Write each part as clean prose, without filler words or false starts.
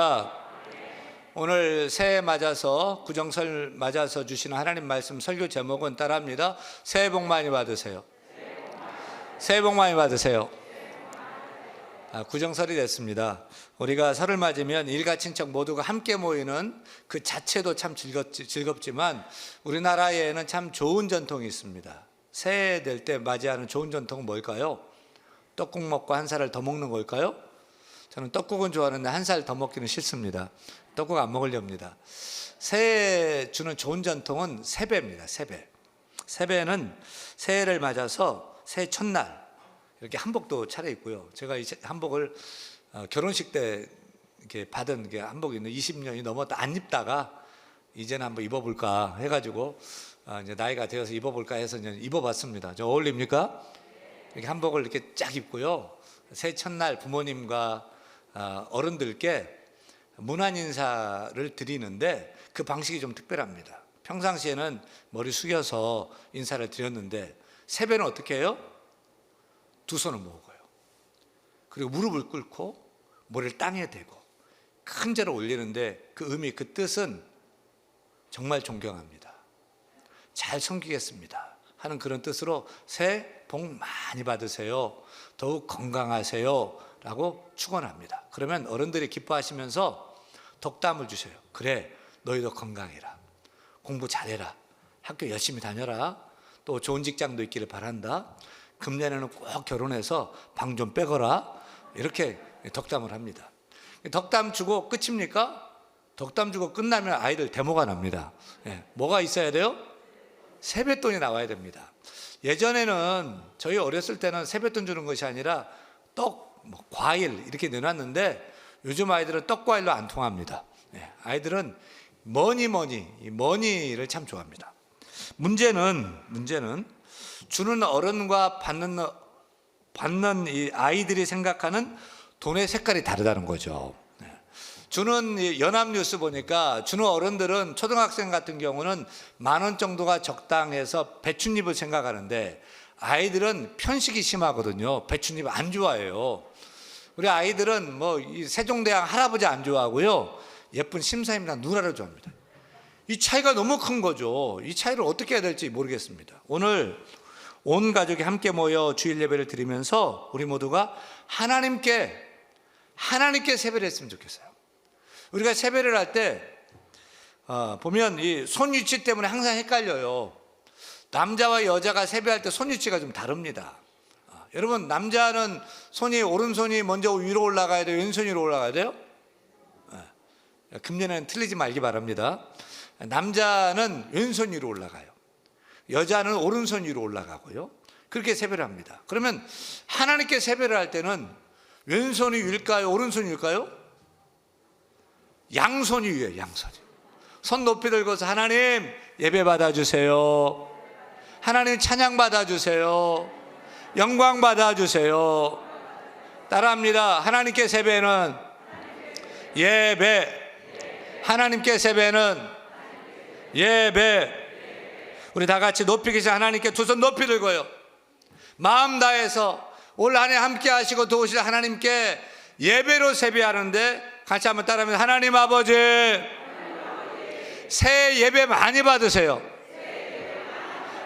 할렐루야. 오늘 새해 맞아서 구정설 맞아서 주시는 하나님 말씀 설교 제목은 따라합니다. 새해 복 많이 받으세요. 새해 복 많이 받으세요. 구정설이 됐습니다. 우리가 설을 맞으면 일가 친척 모두가 함께 모이는 그 자체도 참 즐겁지만 우리나라에는 참 좋은 전통이 있습니다. 새해 될 때 맞이하는 좋은 전통은 뭘까요? 떡국 먹고 한 살을 더 먹는 걸까요? 저는 떡국은 좋아하는데 한 살 더 먹기는 싫습니다. 떡국 안 먹으렵니다. 새해 주는 좋은 전통은 세배입니다. 세배. 세배는 새해를 맞아서 새해 첫날 이렇게 한복도 차려입고요. 제가 이 한복을 결혼식 때 이렇게 받은 게 한복이 20년이 넘었다 안 입다가 이제는 한번 입어볼까 해가지고 이제 나이가 되어서 입어볼까 해서 이제 입어봤습니다. 저 어울립니까? 이렇게 한복을 이렇게 쫙 입고요. 새해 첫날 부모님과 어른들께 문안 인사를 드리는데 그 방식이 좀 특별합니다. 평상시에는 머리 숙여서 인사를 드렸는데 세배는 어떻게 해요? 두 손을 모으고요. 그리고 무릎을 꿇고 머리를 땅에 대고 큰 절을 올리는데 그 의미, 그 뜻은 정말 존경합니다. 잘 섬기겠습니다 하는 그런 뜻으로 새해 복 많이 받으세요. 더욱 건강하세요 라고 축원합니다. 그러면 어른들이 기뻐하시면서 덕담을 주셔요. 그래, 너희도 건강해라. 공부 잘해라. 학교 열심히 다녀라. 또 좋은 직장도 있기를 바란다. 금년에는 꼭 결혼해서 방 좀 빼거라. 이렇게 덕담을 합니다. 덕담 주고 끝입니까? 덕담 주고 끝나면 아이들 데모가 납니다. 뭐가 있어야 돼요? 세뱃돈이 나와야 됩니다. 예전에는 저희 어렸을 때는 세뱃돈 주는 것이 아니라 떡, 과일 이렇게 내놨는데 요즘 아이들은 떡, 과일로 안 통합니다. 아이들은 머니를 참 좋아합니다. 문제는 주는 어른과 받는 이 아이들이 생각하는 돈의 색깔이 다르다는 거죠. 주는 연합뉴스 보니까 주는 어른들은 초등학생 같은 경우는 10,000원 정도가 적당해서 배춧잎을 생각하는데 아이들은 편식이 심하거든요. 배춧잎 안 좋아해요. 우리 아이들은 이 세종대왕 할아버지 안 좋아하고요. 예쁜 심사임당 누나를 좋아합니다. 이 차이가 너무 큰 거죠. 이 차이를 어떻게 해야 될지 모르겠습니다. 오늘 온 가족이 함께 모여 주일 예배를 드리면서 우리 모두가 하나님께 세배를 했으면 좋겠어요. 우리가 세배를 할 때 보면 이 손위치 때문에 항상 헷갈려요. 남자와 여자가 세배할 때 손위치가 좀 다릅니다. 여러분, 남자는 오른손이 먼저 위로 올라가야 돼요? 왼손이 위로 올라가야 돼요? 금년에는 틀리지 말기 바랍니다. 남자는 왼손 위로 올라가요. 여자는 오른손 위로 올라가고요. 그렇게 세배를 합니다. 그러면 하나님께 세배를 할 때는 왼손이 위일까요? 오른손이 위일까요? 양손이 위에요. 양손이. 손 높이 들고서 하나님 예배 받아주세요. 하나님 찬양 받아주세요. 영광 받아주세요. 따라합니다. 하나님께 세배는 예배. 하나님께 세배는 예배. 우리 다 같이 높이 계신 하나님께 두 손 높이 들고요. 마음 다해서 올 한 해 함께 하시고 도우실 하나님께 예배로 세배하는데 같이 한번 따라하면 하나님 아버지 새해 예배 많이 받으세요.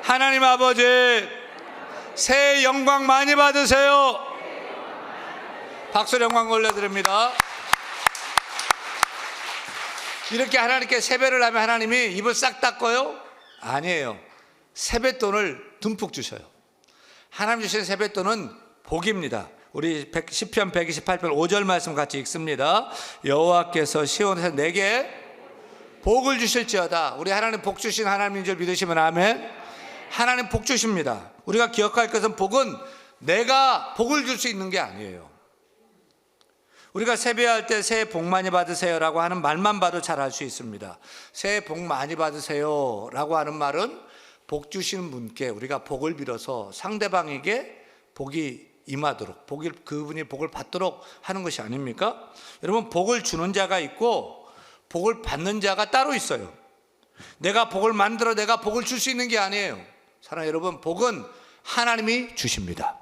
하나님 아버지 새해 영광 많이 받으세요. 박수 영광 올려드립니다. 이렇게 하나님께 세배를 하면 하나님이 입을 싹 닦아요? 아니에요. 세뱃돈을 듬뿍 주셔요. 하나님 주신 세뱃돈은 복입니다. 우리 시편 128편 5절 말씀 같이 읽습니다. 여호와께서 시온에서 내게 복을 주실지어다. 우리 하나님 복 주신 하나님인 줄 믿으시면 아멘. 하나님 복 주십니다. 우리가 기억할 것은 복은 내가 복을 줄 수 있는 게 아니에요. 우리가 세배할 때 새해 복 많이 받으세요 라고 하는 말만 봐도 잘 알 수 있습니다. 새해 복 많이 받으세요 라고 하는 말은 복 주시는 분께 우리가 복을 빌어서 상대방에게 복이 임하도록 그분이 복을 받도록 하는 것이 아닙니까? 여러분, 복을 주는 자가 있고 복을 받는 자가 따로 있어요. 내가 복을 만들어 내가 복을 줄 수 있는 게 아니에요. 사랑하는 여러분, 복은 하나님이 주십니다.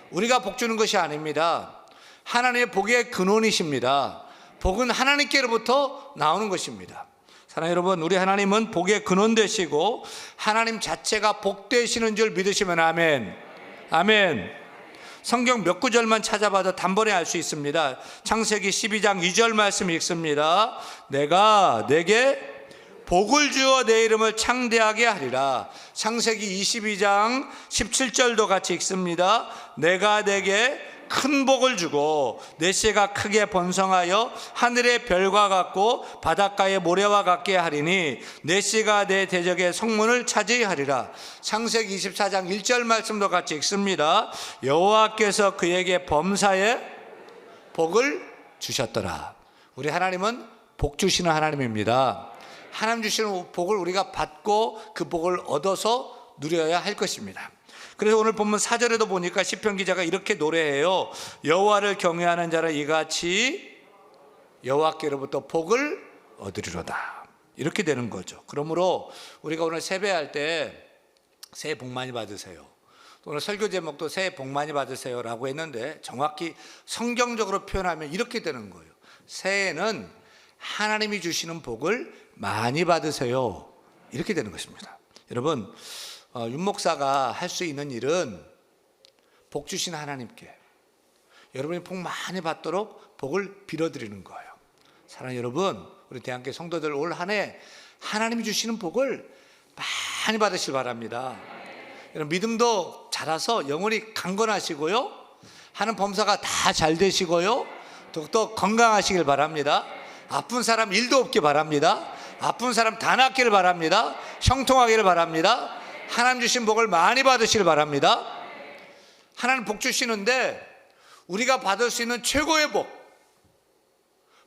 우리가 복 주는 것이 아닙니다. 하나님의 복의 근원이십니다. 복은 하나님께로부터 나오는 것입니다. 사랑하는 여러분, 우리 하나님은 복의 근원 되시고 하나님 자체가 복 되시는 줄 믿으시면 아멘. 아멘. 성경 몇 구절만 찾아봐도 단번에 알 수 있습니다. 창세기 12장 2절 말씀 읽습니다. 내가 내게 복을 주어 내 이름을 창대하게 하리라. 창세기 22장 17절도 같이 읽습니다. 내가 내게 큰 복을 주고 내 씨가 크게 번성하여 하늘의 별과 같고 바닷가의 모래와 같게 하리니 내 씨가 내 대적의 성문을 차지하게 하리라. 창세기 24장 1절 말씀도 같이 읽습니다. 여호와께서 그에게 범사에 복을 주셨더라. 우리 하나님은 복 주시는 하나님입니다. 하나님 주시는 복을 우리가 받고 그 복을 얻어서 누려야 할 것입니다. 그래서 오늘 본문 4절에도 보니까 시편 기자가 이렇게 노래해요. 여호와를 경외하는 자는 이같이 여호와께로부터 복을 얻으리로다. 이렇게 되는 거죠. 그러므로 우리가 오늘 세배할 때 새해 복 많이 받으세요. 오늘 설교 제목도 새해 복 많이 받으세요라고 했는데 정확히 성경적으로 표현하면 이렇게 되는 거예요. 새해는 하나님이 주시는 복을 많이 받으세요. 이렇게 되는 것입니다. 여러분, 윤 목사가 할 수 있는 일은 복 주신 하나님께 여러분이 복 많이 받도록 복을 빌어드리는 거예요. 사랑하는 여러분, 우리 대한교회 성도들 올 한 해 하나님이 주시는 복을 많이 받으시길 바랍니다. 여러분, 믿음도 자라서 영혼이 강건하시고요, 하는 범사가 다 잘 되시고요, 또 건강하시길 바랍니다. 아픈 사람 일도 없길 바랍니다. 아픈 사람 다 낫기를 바랍니다. 형통하기를 바랍니다. 하나님 주신 복을 많이 받으시길 바랍니다. 하나님 복 주시는데 우리가 받을 수 있는 최고의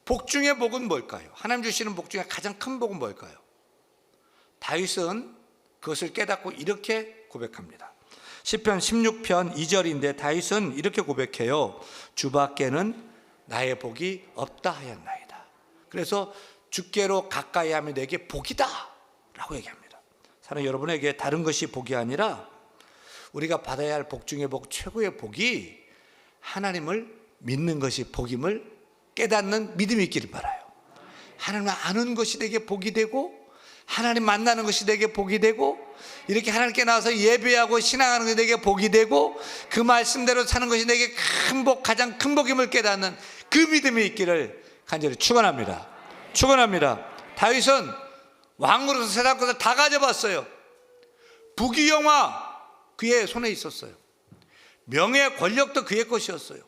복 중의 복은 뭘까요? 하나님 주시는 복 중에 가장 큰 복은 뭘까요? 다윗은 그것을 깨닫고 이렇게 고백합니다. 시편 16편 2절인데 다윗은 이렇게 고백해요. 주밖에는 나의 복이 없다 하였나이다. 그래서 주께로 가까이 하면 내게 복이다 라고 얘기합니다. 사랑하는 여러분에게 다른 것이 복이 아니라 우리가 받아야 할 복 중의 복, 최고의 복이 하나님을 믿는 것이 복임을 깨닫는 믿음이 있기를 바라요. 하나님을 아는 것이 내게 복이 되고 하나님 만나는 것이 내게 복이 되고 이렇게 하나님께 나와서 예배하고 신앙하는 것이 내게 복이 되고 그 말씀대로 사는 것이 내게 큰 복, 가장 큰 복임을 깨닫는 그 믿음이 있기를 간절히 축원합니다. 축원합니다. 다윗은 왕으로서 세상 것을 다 가져봤어요. 부귀영화 그의 손에 있었어요. 명예 권력도 그의 것이었어요.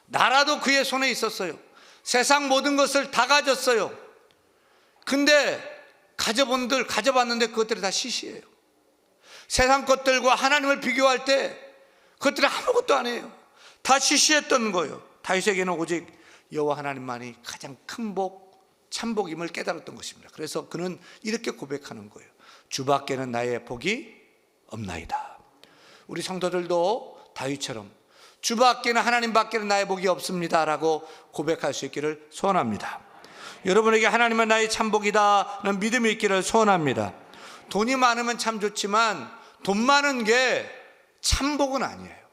나라도 그의 손에 있었어요. 세상 모든 것을 다 가졌어요. 근데 가져봤는데 그것들이 다 시시해요. 세상 것들과 하나님을 비교할 때 그것들은 아무것도 아니에요. 다 시시했던 거예요. 다윗에게는 오직 여호와 하나님만이 가장 큰 복, 참복임을 깨달았던 것입니다. 그래서 그는 이렇게 고백하는 거예요. 주밖에는 나의 복이 없나이다. 우리 성도들도 다윗처럼 주밖에는, 하나님 밖에는 나의 복이 없습니다 라고 고백할 수 있기를 소원합니다. 여러분에게 하나님은 나의 참복이다는 믿음이 있기를 소원합니다. 돈이 많으면 참 좋지만 돈 많은 게 참복은 아니에요.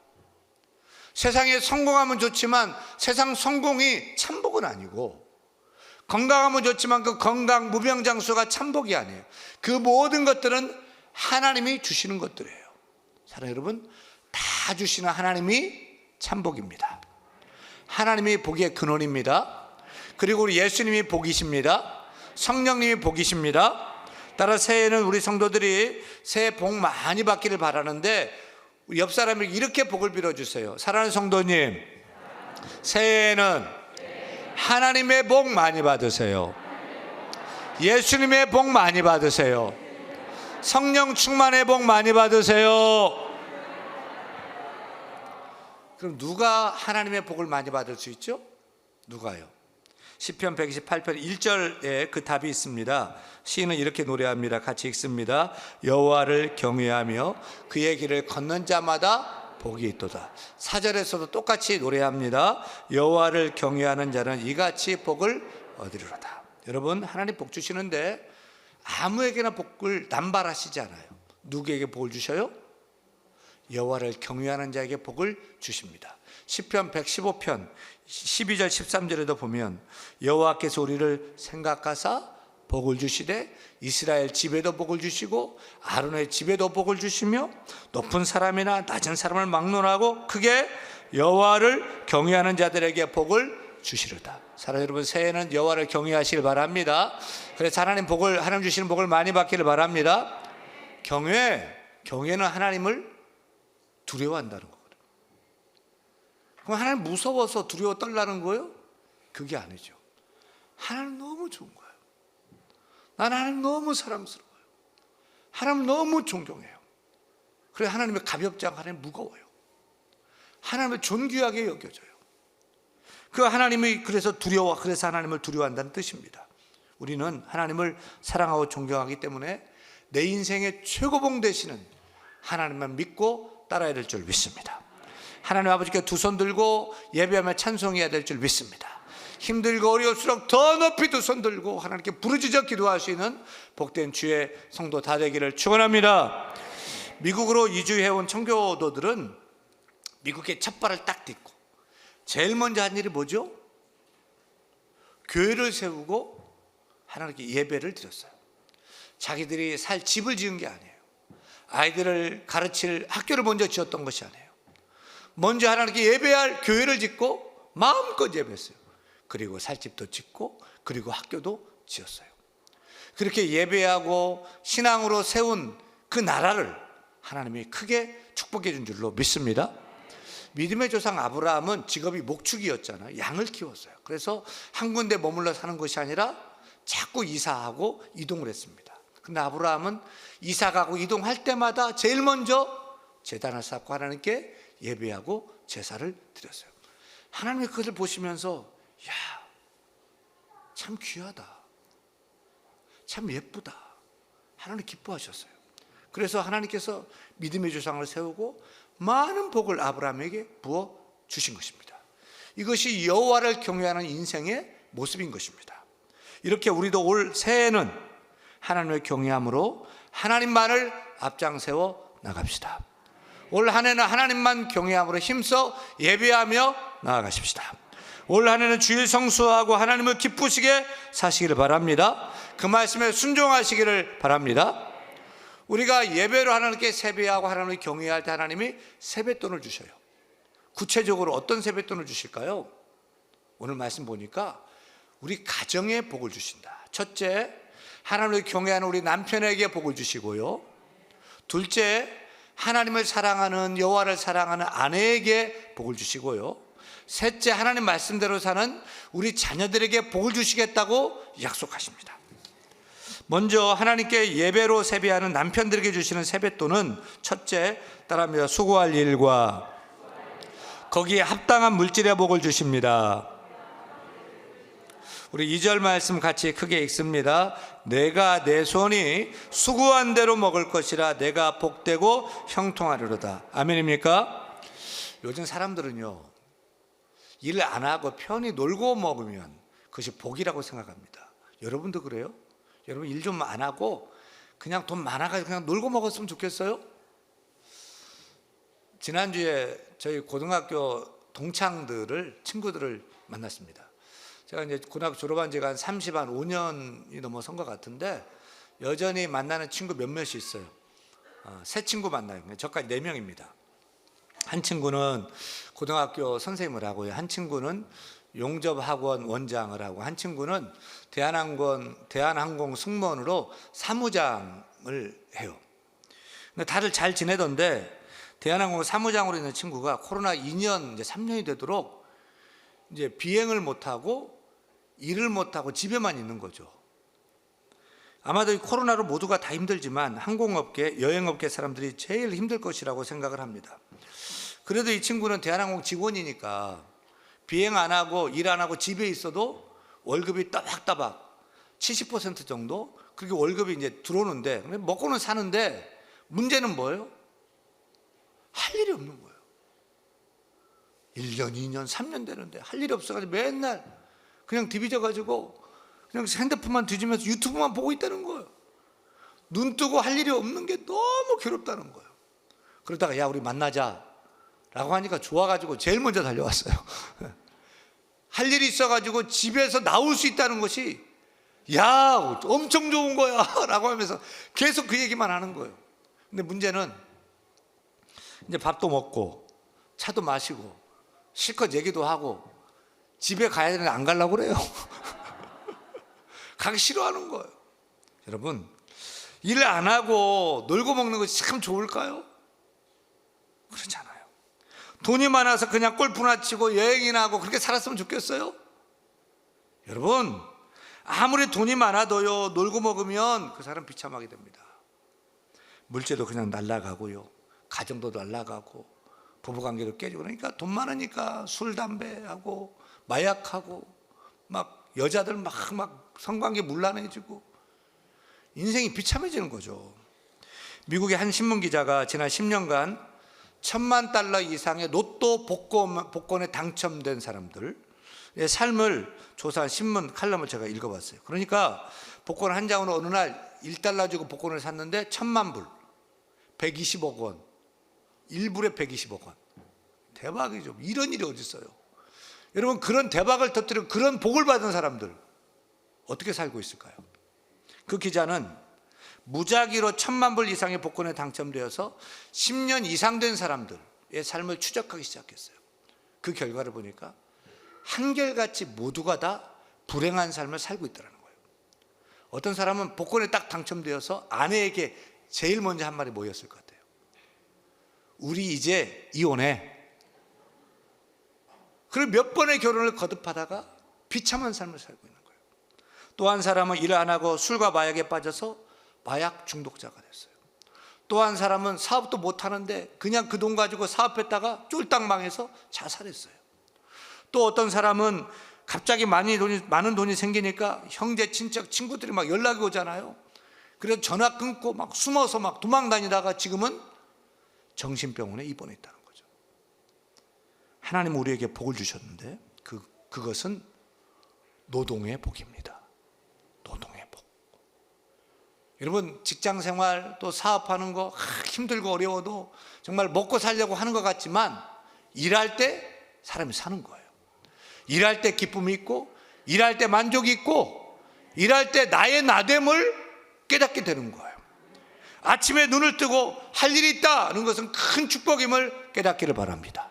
세상에 성공하면 좋지만 세상 성공이 참복은 아니고, 건강하면 좋지만 그 건강 무병장수가 참복이 아니에요. 그 모든 것들은 하나님이 주시는 것들이에요. 사랑하는 여러분, 다 주시는 하나님이 참복입니다. 하나님이 복의 근원입니다. 그리고 우리 예수님이 복이십니다. 성령님이 복이십니다. 따라 새해에는 우리 성도들이 새해 복 많이 받기를 바라는데 우리 옆 사람에게 이렇게 복을 빌어주세요. 사랑하는 성도님, 새해에는 하나님의 복 많이 받으세요. 예수님의 복 많이 받으세요. 성령 충만의 복 많이 받으세요. 그럼 누가 하나님의 복을 많이 받을 수 있죠? 누가요? 시편 128편 1절에 그 답이 있습니다. 시인은 이렇게 노래합니다. 같이 읽습니다. 여호와를 경외하며 그의 길을 걷는 자마다 복이 있도다. 4절에서도 똑같이 노래합니다. 여호와를 경외하는 자는 이같이 복을 얻으리로다. 여러분, 하나님 복 주시는데 아무에게나 복을 남발하시지 않아요. 누구에게 복을 주셔요? 여호와를 경외하는 자에게 복을 주십니다. 시편 115편 12절 13절에도 보면 여호와께서 우리를 생각하사 복을 주시되 이스라엘 집에도 복을 주시고 아론의 집에도 복을 주시며 높은 사람이나 낮은 사람을 막론하고 크게 여호와를 경외하는 자들에게 복을 주시리로다. 사랑하는 여러분, 새해는 여호와를 경외하시길 바랍니다. 그래서 하나님 주시는 복을 많이 받기를 바랍니다. 경외는 하나님을 두려워한다는 거거든요. 그럼 하나님 무서워서 두려워 떨라는 거예요? 그게 아니죠. 하나님 너무 좋은 거예요. 난 하나님 너무 사랑스러워요. 하나님 너무 존경해요. 그래서 하나님의 가볍지 않고 하나님 무거워요. 하나님을 존귀하게 여겨져요. 그 하나님이 그래서 하나님을 두려워한다는 뜻입니다. 우리는 하나님을 사랑하고 존경하기 때문에 내 인생의 최고봉 되시는 하나님만 믿고 따라야 될 줄 믿습니다. 하나님 아버지께 두 손 들고 예배하며 찬송해야 될 줄 믿습니다. 힘들고 어려울수록 더 높이 두 손 들고 하나님께 부르짖어 기도할 수 있는 복된 주의 성도 다 되기를 축원합니다. 미국으로 이주해온 청교도들은 미국에 첫 발을 딱 딛고 제일 먼저 한 일이 뭐죠? 교회를 세우고 하나님께 예배를 드렸어요. 자기들이 살 집을 지은 게 아니에요. 아이들을 가르칠 학교를 먼저 지었던 것이 아니에요. 먼저 하나님께 예배할 교회를 짓고 마음껏 예배했어요. 그리고 살 집도 짓고 그리고 학교도 지었어요. 그렇게 예배하고 신앙으로 세운 그 나라를 하나님이 크게 축복해 준 줄로 믿습니다. 믿음의 조상 아브라함은 직업이 목축이었잖아요. 양을 키웠어요. 그래서 한 군데 머물러 사는 것이 아니라 자꾸 이사하고 이동을 했습니다. 근데 아브라함은 이사가고 이동할 때마다 제일 먼저 제단을 쌓고 하나님께 예배하고 제사를 드렸어요. 하나님이 그것을 보시면서 야, 참 귀하다, 참 예쁘다, 하나님 기뻐하셨어요. 그래서 하나님께서 믿음의 조상을 세우고 많은 복을 아브라함에게 부어 주신 것입니다. 이것이 여호와를 경외하는 인생의 모습인 것입니다. 이렇게 우리도 올 새해는 하나님을 경외함으로 하나님만을 앞장세워 나갑시다. 올 한 해는 하나님만 경외함으로 힘써 예배하며 나아가십시다. 올 한 해는 주일 성수하고 하나님을 기쁘시게 사시기를 바랍니다. 그 말씀에 순종하시기를 바랍니다. 우리가 예배로 하나님께 세배하고 하나님을 경외할 때 하나님이 세뱃돈을 주셔요. 구체적으로 어떤 세뱃돈을 주실까요? 오늘 말씀 보니까 우리 가정에 복을 주신다. 첫째, 하나님을 경외하는 우리 남편에게 복을 주시고요. 둘째, 하나님을 사랑하는 여호와를 사랑하는 아내에게 복을 주시고요. 셋째, 하나님 말씀대로 사는 우리 자녀들에게 복을 주시겠다고 약속하십니다. 먼저 하나님께 예배로 세배하는 남편들에게 주시는 세뱃돈은 첫째, 따라합니다. 수고할 일과 거기에 합당한 물질의 복을 주십니다. 우리 2절 말씀 같이 크게 읽습니다. 내가 내 손이 수고한 대로 먹을 것이라 내가 복되고 형통하리로다. 아멘입니까? 요즘 사람들은요, 일 안 하고 편히 놀고 먹으면 그것이 복이라고 생각합니다. 여러분도 그래요? 여러분 일 좀 안 하고 그냥 돈 많아가지고 그냥 놀고 먹었으면 좋겠어요? 지난주에 저희 고등학교 친구들을 만났습니다. 제가 이제 고등학교 졸업한 지가 한 5년이 넘어선 것 같은데 여전히 만나는 친구 몇몇이 있어요. 세 친구 만나요. 저까지 4명입니다. 한 친구는 고등학교 선생님을 하고요. 한 친구는 용접학원 원장을 하고 한 친구는 대한항공 승무원으로 사무장을 해요. 근데 다들 잘 지내던데 대한항공 사무장으로 있는 친구가 코로나 2년, 이제 3년이 되도록 이제 비행을 못하고 일을 못하고 집에만 있는 거죠. 아마도 이 코로나로 모두가 다 힘들지만 항공업계, 여행업계 사람들이 제일 힘들 것이라고 생각을 합니다. 그래도 이 친구는 대한항공 직원이니까 비행 안 하고 일 안 하고 집에 있어도 월급이 따박따박 70% 정도 그렇게 월급이 이제 들어오는데 먹고는 사는데 문제는 뭐예요? 할 일이 없는 거예요. 1년, 2년, 3년 되는데 할 일이 없어가지고 맨날 그냥 디비져가지고 그냥 핸드폰만 뒤지면서 유튜브만 보고 있다는 거예요. 눈 뜨고 할 일이 없는 게 너무 괴롭다는 거예요. 그러다가 야 우리 만나자. 라고 하니까 좋아가지고 제일 먼저 달려왔어요. 할 일이 있어가지고 집에서 나올 수 있다는 것이 야 엄청 좋은 거야 라고 하면서 계속 그 얘기만 하는 거예요. 근데 문제는 이제 밥도 먹고 차도 마시고 실컷 얘기도 하고 집에 가야 되는데 안 가려고 그래요. 가기 싫어하는 거예요. 여러분, 일 안 하고 놀고 먹는 것이 참 좋을까요? 그렇잖아요. 돈이 많아서 그냥 골프나 치고 여행이나 하고 그렇게 살았으면 좋겠어요? 여러분, 아무리 돈이 많아도요, 놀고 먹으면 그 사람 비참하게 됩니다. 물질도 그냥 날아가고요, 가정도 날아가고, 부부관계도 깨지고. 그러니까 돈 많으니까 술, 담배하고 마약하고 막 여자들 막 성관계 문란해지고 인생이 비참해지는 거죠. 미국의 한 신문 기자가 지난 10년간 $10,000,000 이상의 로또 복권에 당첨된 사람들의 삶을 조사한 신문 칼럼을 제가 읽어봤어요. 그러니까 복권 한 장으로 어느 날 $1 주고 복권을 샀는데 1,000,000 불, 120억 원, 1불에 120억 원. 대박이죠. 이런 일이 어디 있어요? 여러분, 그런 대박을 터뜨리고 그런 복을 받은 사람들 어떻게 살고 있을까요? 그 기자는 무작위로 1,000,000 불 이상의 복권에 당첨되어서 10년 이상 된 사람들의 삶을 추적하기 시작했어요. 그 결과를 보니까 한결같이 모두가 다 불행한 삶을 살고 있다는 거예요. 어떤 사람은 복권에 딱 당첨되어서 아내에게 제일 먼저 한 말이 뭐였을 것 같아요? 우리 이제 이혼해. 그리고 몇 번의 결혼을 거듭하다가 비참한 삶을 살고 있는 거예요. 또 한 사람은 일 안 하고 술과 마약에 빠져서 마약 중독자가 됐어요. 또 한 사람은 사업도 못 하는데 그냥 그 돈 가지고 사업했다가 쫄딱 망해서 자살했어요. 또 어떤 사람은 갑자기 많은 돈이 생기니까 형제, 친척, 친구들이 막 연락이 오잖아요. 그래서 전화 끊고 막 숨어서 막 도망 다니다가 지금은 정신병원에 입원해 있다는 거죠. 하나님 우리에게 복을 주셨는데 그것은 노동의 복입니다. 노동의 복. 여러분, 직장 생활 또 사업하는 거 힘들고 어려워도 정말 먹고 살려고 하는 것 같지만 일할 때 사람이 사는 거예요. 일할 때 기쁨이 있고, 일할 때 만족이 있고, 일할 때 나의 나됨을 깨닫게 되는 거예요. 아침에 눈을 뜨고 할 일이 있다는 것은 큰 축복임을 깨닫기를 바랍니다.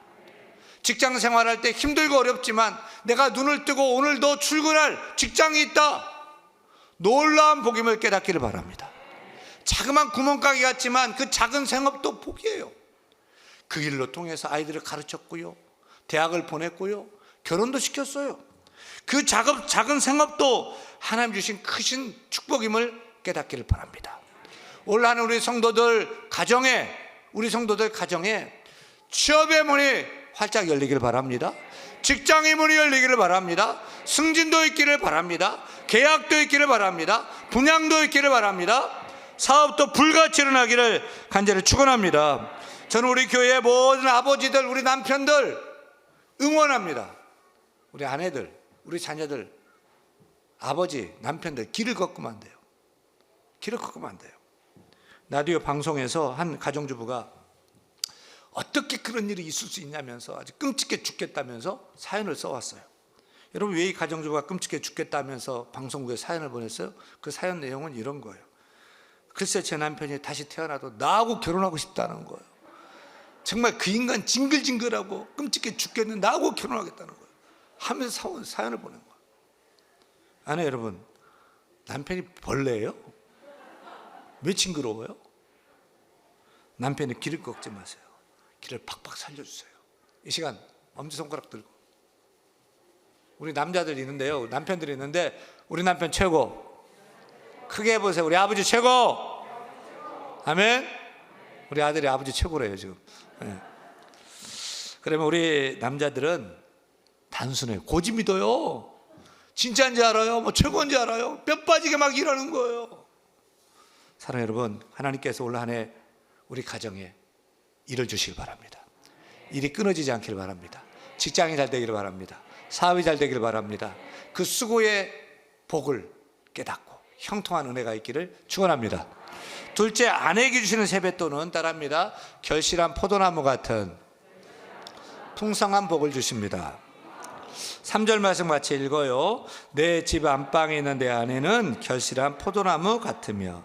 직장 생활할 때 힘들고 어렵지만 내가 눈을 뜨고 오늘도 출근할 직장이 있다, 놀라운 복임을 깨닫기를 바랍니다. 자그만 구멍가게 같지만 그 작은 생업도 복이에요. 그 일로 통해서 아이들을 가르쳤고요, 대학을 보냈고요, 결혼도 시켰어요. 그 작은 생업도 하나님 주신 크신 축복임을 깨닫기를 바랍니다. 올 한 해 우리 성도들 가정에 취업의 문이 활짝 열리기를 바랍니다. 직장의 문이 열리기를 바랍니다. 승진도 있기를 바랍니다. 계약도 있기를 바랍니다. 분양도 있기를 바랍니다. 사업도 불같이 일어나기를 간절히 축원합니다. 저는 우리 교회의 모든 아버지들, 우리 남편들 응원합니다. 우리 아내들, 우리 자녀들, 아버지, 남편들 길을 걷으면 안 돼요. 길을 걷으면 안 돼요. 라디오 방송에서 한 가정주부가 어떻게 그런 일이 있을 수 있냐면서 아주 끔찍해 죽겠다면서 사연을 써왔어요. 여러분, 왜 이 가정주부가 끔찍해 죽겠다면서 방송국에 사연을 보냈어요? 그 사연 내용은 이런 거예요. 글쎄, 제 남편이 다시 태어나도 나하고 결혼하고 싶다는 거예요. 정말 그 인간 징글징글하고 끔찍해 죽겠는데 나하고 결혼하겠다는 거예요 하면서 사연을 보낸 거예요. 아내 여러분, 남편이 벌레예요? 왜 징그러워요? 남편의 길을 꺾지 마세요. 길을 팍팍 살려주세요. 이 시간 엄지손가락 들고, 우리 남자들 있는데요, 남편들이 있는데 우리 남편 최고, 크게 해보세요. 우리 아버지 최고. 아멘. 우리 아들이 아버지 최고래요 지금. 네. 그러면 우리 남자들은 단순해요. 고집 믿어요. 진짜인지 알아요. 뭐 최고인지 알아요. 뼈 빠지게 막 일하는 거예요. 사랑하는 여러분, 하나님께서 올 한 해 우리 가정에 일을 주시길 바랍니다. 일이 끊어지지 않기를 바랍니다. 직장이 잘 되기를 바랍니다. 사업이 잘 되기를 바랍니다. 그 수고의 복을 깨닫고 형통한 은혜가 있기를 축원합니다. 둘째, 아내에게 주시는 세뱃돈은 따라합니다. 결실한 포도나무 같은 풍성한 복을 주십니다. 3절 말씀 같이 읽어요. 내 집 안방에 있는 내 아내는 결실한 포도나무 같으며.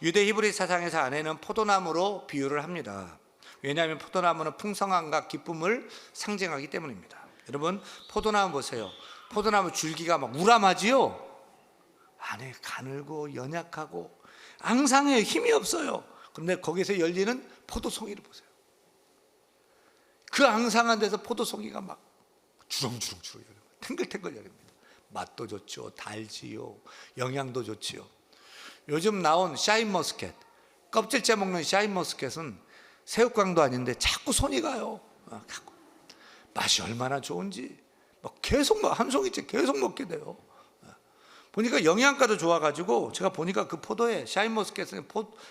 유대 히브리 사상에서 아내는 포도나무로 비유를 합니다. 왜냐하면 포도나무는 풍성함과 기쁨을 상징하기 때문입니다. 여러분, 포도나무 보세요. 포도나무 줄기가 막 우람하지요? 안에 가늘고 연약하고 앙상해요. 힘이 없어요. 그런데 거기서 열리는 포도송이를 보세요. 그 앙상한 데서 포도송이가 막 주렁주렁 열립니다. 탱글탱글 열립니다. 맛도 좋죠. 달지요. 영양도 좋지요. 요즘 나온 샤인머스켓, 껍질째 먹는 샤인머스켓은 새우깡도 아닌데 자꾸 손이 가요. 맛이 얼마나 좋은지 막 계속 한 송이째 계속 먹게 돼요. 보니까 영양가도 좋아가지고 제가 보니까 그 포도에 샤인머스켓은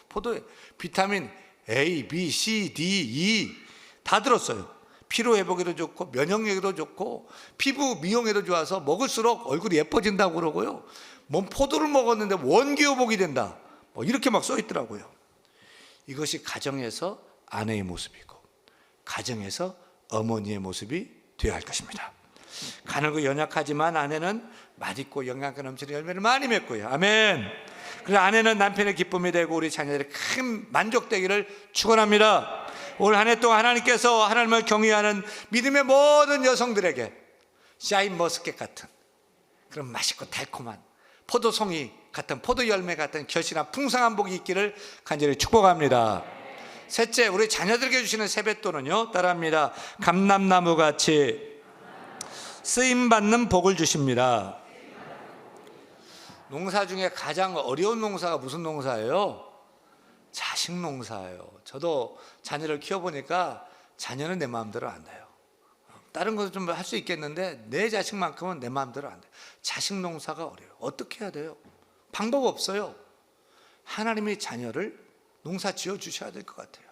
포도에 비타민 A, B, C, D, E 다 들었어요. 피로 회복에도 좋고 면역력에도 좋고 피부 미용에도 좋아서 먹을수록 얼굴이 예뻐진다고 그러고요. 몸 포도를 먹었는데 원기 회복이 된다. 뭐 이렇게 막 써 있더라고요. 이것이 가정에서 아내의 모습이고 가정에서 어머니의 모습이 되어야 할 것입니다. 가늘고 연약하지만 아내는 맛있고 영양가 넘치는 열매를 많이 맺고요. 아멘. 그래서 아내는 남편의 기쁨이 되고 우리 자녀들의 큰 만족되기를 축원합니다. 올 한 해 동안 하나님께서 하나님을 경외하는 믿음의 모든 여성들에게 샤인머스켓 같은 그런 맛있고 달콤한 포도송이 같은 포도 열매 같은 결실한 풍성한 복이 있기를 간절히 축복합니다. 셋째, 우리 자녀들에게 주시는 세뱃돈은요, 따라합니다. 감람나무 같이 쓰임받는 복을 주십니다. 농사 중에 가장 어려운 농사가 무슨 농사예요? 자식 농사예요. 저도 자녀를 키워보니까 자녀는 내 마음대로 안 돼요. 다른 것도 좀 할 수 있겠는데 내 자식만큼은 내 마음대로 안 돼요. 자식 농사가 어려워요. 어떻게 해야 돼요? 방법 없어요. 하나님이 자녀를 농사 지어 주셔야 될 것 같아요.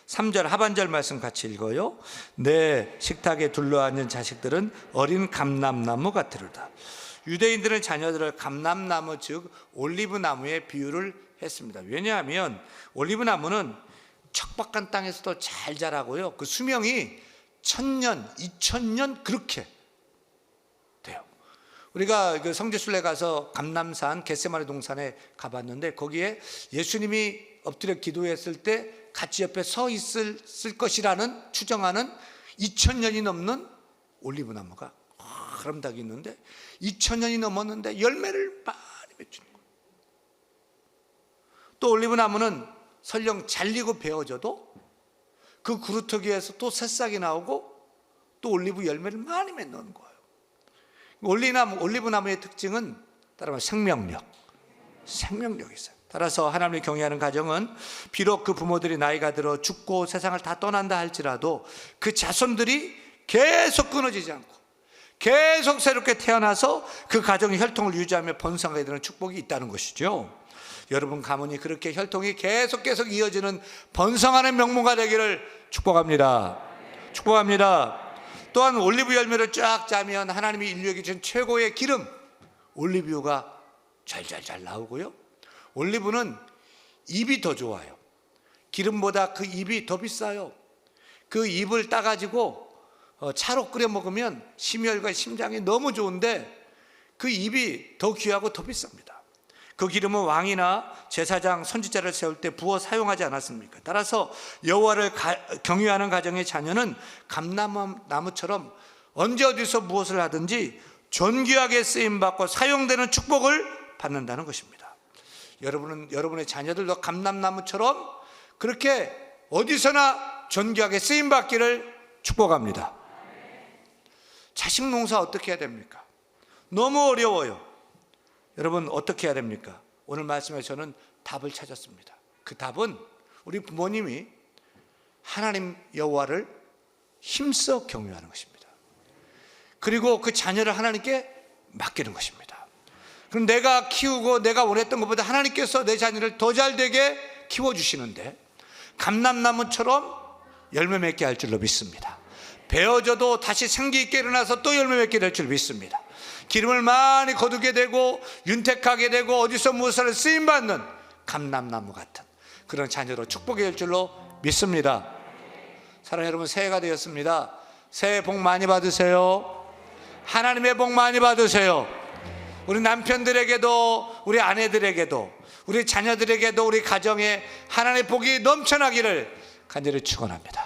3절 하반절 말씀 같이 읽어요. 내 식탁에 둘러앉은 자식들은 어린 감람나무 같으리다. 유대인들은 자녀들을 감람나무 즉 올리브나무에 비유를 했습니다. 왜냐하면 올리브나무는 척박한 땅에서도 잘 자라고요. 그 수명이 1000년, 2000년 그렇게 돼요. 우리가 그 성지순례 가서 감람산 겟세마네 동산에 가봤는데 거기에 예수님이 엎드려 기도했을 때 같이 옆에 서 있을 것이라는 추정하는 2000년이 넘는 올리브나무가 아름답게 있는데 2000년이 넘었는데 열매를 많이 맺주는 거예요. 또 올리브나무는 설령 잘리고 베어져도 그 그루터기에서 또 새싹이 나오고 또 올리브 열매를 많이 맺는 거예요. 올리브나무의 특징은 따라서 생명력이 있어요. 따라서 하나님을 경외하는 가정은 비록 그 부모들이 나이가 들어 죽고 세상을 다 떠난다 할지라도 그 자손들이 계속 끊어지지 않고 계속 새롭게 태어나서 그 가정의 혈통을 유지하며 번성하게 되는 축복이 있다는 것이죠. 여러분 가문이 그렇게 혈통이 계속 이어지는 번성하는 명문가 되기를 축복합니다. 축복합니다. 또한 올리브 열매를 쫙 짜면 하나님이 인류에게 준 최고의 기름 올리브유가 잘 나오고요. 올리브는 잎이 더 좋아요. 기름보다 그 잎이 더 비싸요. 그 잎을 따가지고 차로 끓여 먹으면 심혈과 심장이 너무 좋은데 그 잎이 더 귀하고 더 비쌉니다. 그 기름은 왕이나 제사장, 선지자를 세울 때 부어 사용하지 않았습니까? 따라서 여호와를 경외하는 가정의 자녀는 감람나무처럼 언제 어디서 무엇을 하든지 존귀하게 쓰임받고 사용되는 축복을 받는다는 것입니다. 여러분의 자녀들도 감람나무처럼 그렇게 어디서나 존귀하게 쓰임받기를 축복합니다. 자식 농사 어떻게 해야 됩니까? 너무 어려워요. 여러분 어떻게 해야 됩니까? 오늘 말씀에 저는 답을 찾았습니다. 그 답은 우리 부모님이 하나님 여호와를 힘써 경외하는 것입니다. 그리고 그 자녀를 하나님께 맡기는 것입니다. 그럼 내가 키우고 내가 원했던 것보다 하나님께서 내 자녀를 더 잘되게 키워주시는데 감람나무처럼 열매 맺게 할 줄로 믿습니다. 베어져도 다시 생기 있게 일어나서 또 열매 맺게 될 줄 믿습니다. 기름을 많이 거두게 되고 윤택하게 되고 어디서 무엇을 쓰임받는 감람나무 같은 그런 자녀로 축복이 될 줄로 믿습니다. 사랑하는 여러분, 새해가 되었습니다. 새해 복 많이 받으세요. 하나님의 복 많이 받으세요. 우리 남편들에게도, 우리 아내들에게도, 우리 자녀들에게도, 우리 가정에 하나님의 복이 넘쳐나기를 간절히 축원합니다.